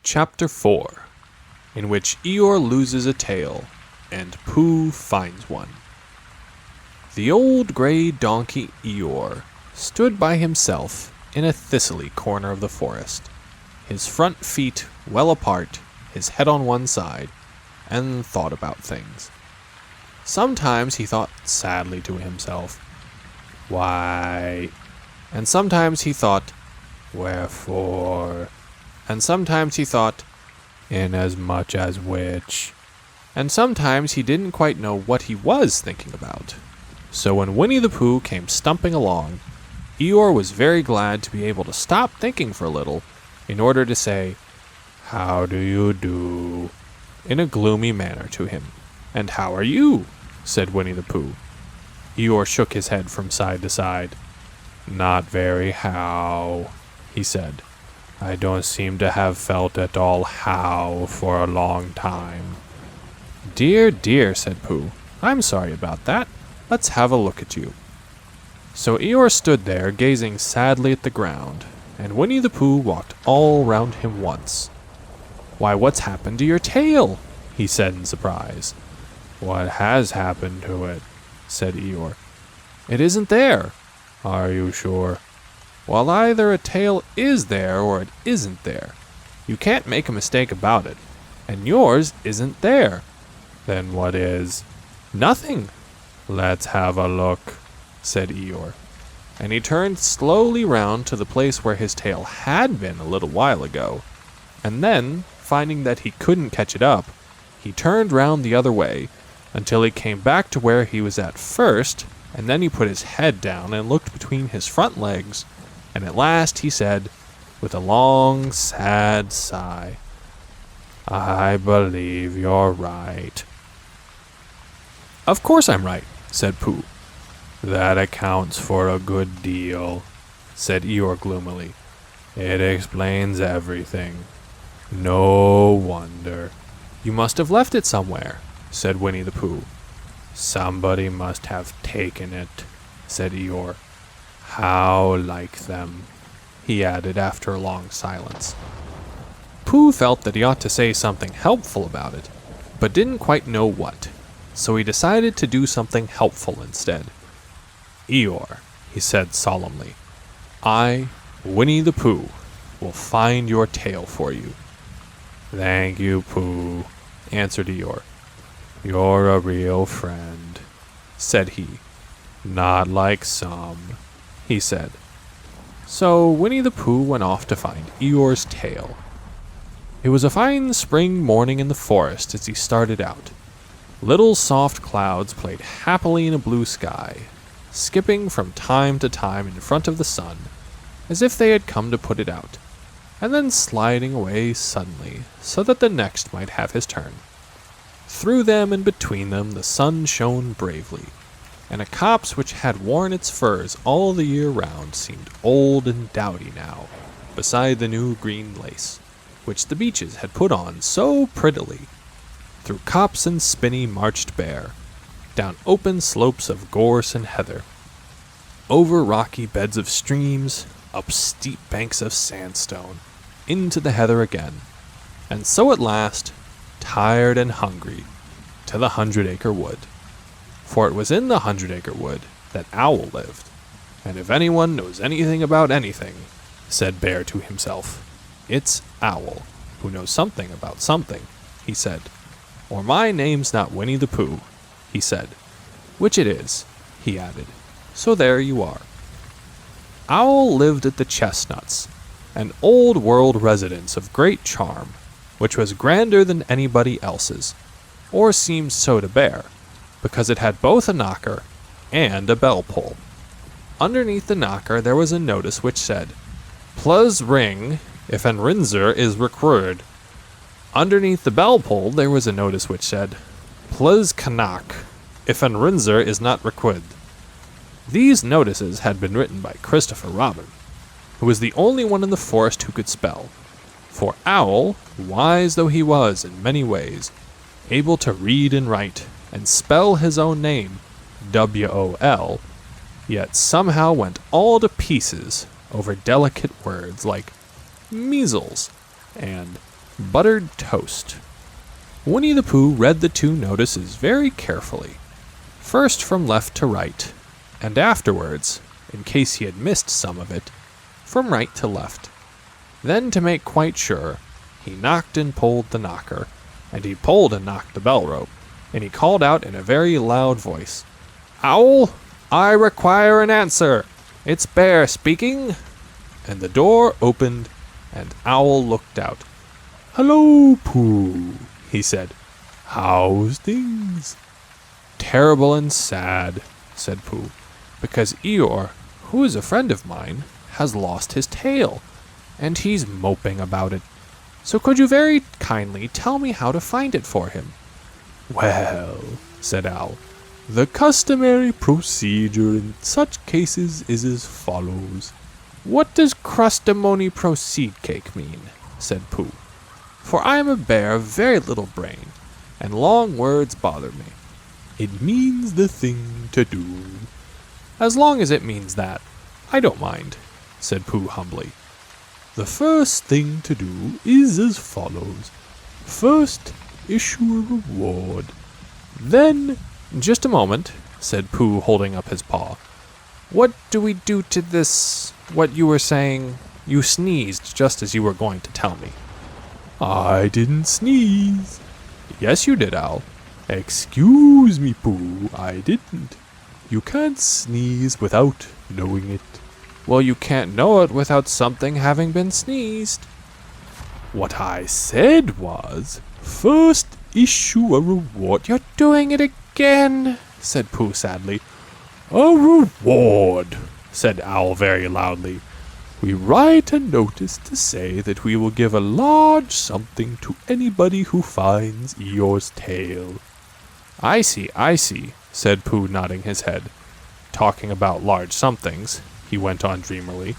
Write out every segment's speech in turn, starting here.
Chapter 4, in which Eeyore loses a tail and Pooh finds one. The old gray donkey Eeyore stood by himself in a thistly corner of the forest, his front feet well apart, his head on one side, and thought about things. Sometimes he thought sadly to himself, "Why?" And sometimes he thought, "Wherefore?" And sometimes he thought, "Inasmuch as which?" And sometimes he didn't quite know what he was thinking about. So when Winnie the Pooh came stumping along, Eeyore was very glad to be able to stop thinking for a little in order to say, "How do you do?" in a gloomy manner to him. "And how are you?" said Winnie the Pooh. Eeyore shook his head from side to side. "Not very how," he said. "I don't seem to have felt at all how for a long time." "Dear, dear," said Pooh. "I'm sorry about that. Let's have a look at you." So Eeyore stood there gazing sadly at the ground, and Winnie the Pooh walked all round him once. "Why, what's happened to your tail?" he said in surprise. "What has happened to it?" said Eeyore. "It isn't there." "Are you sure?" "Well, either a tail is there or it isn't there. You can't make a mistake about it. And yours isn't there." "Then what is?" "Nothing." "Let's have a look," said Eeyore. And he turned slowly round to the place where his tail had been a little while ago. And then, finding that he couldn't catch it up, he turned round the other way until he came back to where he was at first, and then he put his head down and looked between his front legs, and at last he said, with a long, sad sigh, "I believe you're right." "Of course I'm right," said Pooh. "That accounts for a good deal," said Eeyore gloomily. "It explains everything. No wonder." "You must have left it somewhere," said Winnie the Pooh. "Somebody must have taken it," said Eeyore. "How like them," he added after a long silence. Pooh felt that he ought to say something helpful about it, but didn't quite know what, so he decided to do something helpful instead. "Eeyore," he said solemnly, "I, Winnie the Pooh, will find your tail for you." "Thank you, Pooh," answered Eeyore. "You're a real friend," said he. "Not like some," he said. So Winnie the Pooh went off to find Eeyore's tail. It was a fine spring morning in the forest as he started out. Little soft clouds played happily in a blue sky, skipping from time to time in front of the sun, as if they had come to put it out, and then sliding away suddenly so that the next might have his turn. Through them and between them the sun shone bravely, and a copse which had worn its furs all the year round seemed old and dowdy now, beside the new green lace, which the beeches had put on so prettily. Through copse and spinney marched Bear, down open slopes of gorse and heather, over rocky beds of streams, up steep banks of sandstone, into the heather again, and so at last, tired and hungry, to the 100-acre wood. For it was in the 100-acre wood that Owl lived, and if anyone knows anything about anything, said Bear to himself, it's Owl, who knows something about something, he said. Or my name's not Winnie the Pooh, he said. Which it is, he added. So there you are. Owl lived at the Chestnuts, an old-world residence of great charm, which was grander than anybody else's, or seemed so to Bear, because it had both a knocker and a bell-pull. Underneath the knocker there was a notice which said, "Please ring if an rinser is required." Underneath the bell-pull there was a notice which said, "Please knock if an rinser is not required." These notices had been written by Christopher Robin, who was the only one in the forest who could spell. For Owl, wise though he was in many ways, able to read and write, and spell his own name, W-O-L, yet somehow went all to pieces over delicate words like measles and Buttered toast. Winnie the Pooh read the two notices very carefully, first from left to right, and afterwards, in case he had missed some of it, from right to left. Then, to make quite sure, he knocked and pulled the knocker, and he pulled and knocked the bell rope, and he called out in a very loud voice, "Owl, I require an answer. It's Bear speaking." And the door opened, and Owl looked out. "Hello, Pooh," he said. "How's things?" "Terrible and sad," said Pooh, "because Eeyore, who is a friend of mine, has lost his tail, and he's moping about it. So could you very kindly tell me how to find it for him?" "Well," said Owl, "the customary procedure in such cases is as follows." "What does crustamony proceed cake mean?" said Pooh. "For I am a bear of very little brain, and long words bother me." "It means the thing to do." "As long as it means that, I don't mind," said Pooh humbly. "The first thing to do is as follows. First, issue a reward. Then—" "Just a moment," said Pooh, holding up his paw. "What do we do to this, what you were saying? You sneezed just as you were going to tell me." "I didn't sneeze." "Yes, you did, Owl." "Excuse me, Pooh, I didn't. You can't sneeze without knowing it." "Well, you can't know it without something having been sneezed." "What I said was, first issue a reward." "You're doing it again," said Pooh sadly. "A reward," said Owl very loudly. "We write a notice to say that we will give a large something to anybody who finds Eeyore's tail." I see," said Pooh, nodding his head. "Talking about large somethings," he went on dreamily,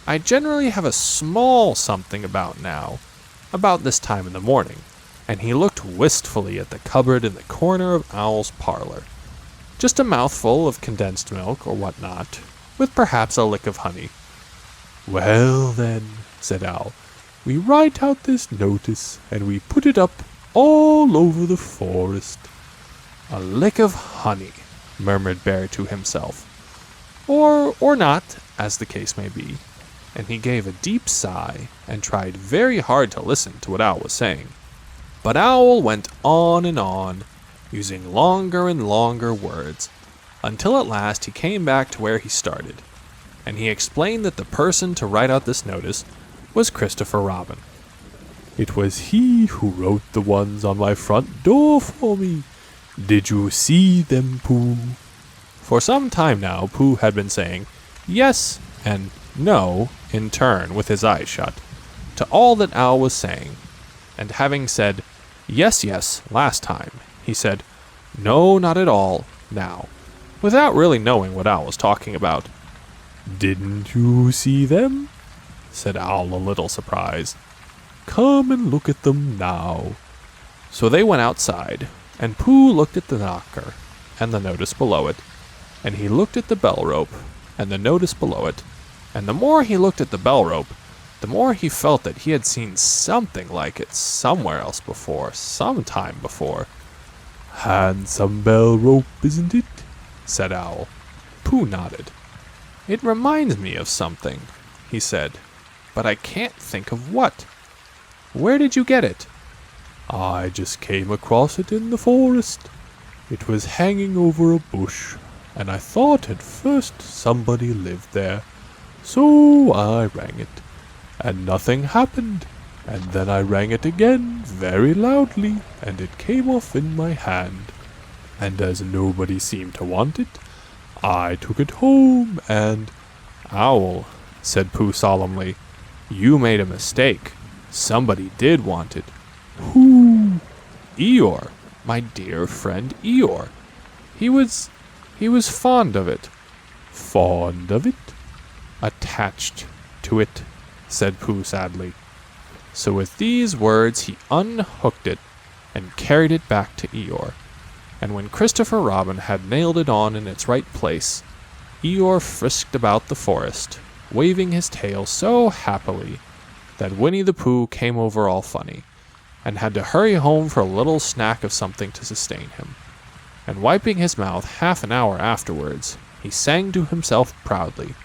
"I generally have a small something about now, about this time in the morning," and he looked wistfully at the cupboard in the corner of Owl's parlor. "Just a mouthful of condensed milk or what not, with perhaps a lick of honey." "Well, then," said Owl, "we write out this notice, and we put it up all over the forest." "A lick of honey," murmured Bear to himself. Or not, as the case may be, and he gave a deep sigh and tried very hard to listen to what Owl was saying. But Owl went on and on, using longer and longer words, until at last he came back to where he started, and he explained that the person to write out this notice was Christopher Robin. "It was he who wrote the ones on my front door for me. Did you see them, Pooh?" For some time now, Pooh had been saying yes and no in turn with his eyes shut, to all that Owl was saying, and having said yes last time, he said no, not at all now, without really knowing what Owl was talking about. "Didn't you see them?" said Owl, a little surprised. "Come and look at them now." So they went outside, and Pooh looked at the knocker and the notice below it, and he looked at the bell rope and the notice below it, and the more he looked at the bell rope, the more he felt that he had seen something like it somewhere else before, some time before. "Handsome bell rope, isn't it?" said Owl. Pooh nodded. "It reminds me of something," he said, "but I can't think of what. Where did you get it?" "I just came across it in the forest. It was hanging over a bush, and I thought at first somebody lived there, so I rang it, and nothing happened, and then I rang it again very loudly, and it came off in my hand, and as nobody seemed to want it, I took it home and—" "Owl," said Pooh solemnly, "you made a mistake. Somebody did want it." "Who?" "Eeyore, my dear friend Eeyore. He was fond of it." "Fond of it?" "Attached to it," said Pooh sadly. So with these words he unhooked it and carried it back to Eeyore, and when Christopher Robin had nailed it on in its right place, Eeyore frisked about the forest, waving his tail so happily that Winnie the Pooh came over all funny, and had to hurry home for a little snack of something to sustain him. And wiping his mouth half an hour afterwards, he sang to himself proudly,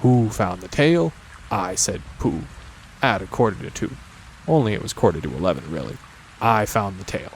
"Who found the tail? I," said Pooh, at 1:45. Only it was 1:45, really. "I found the tail."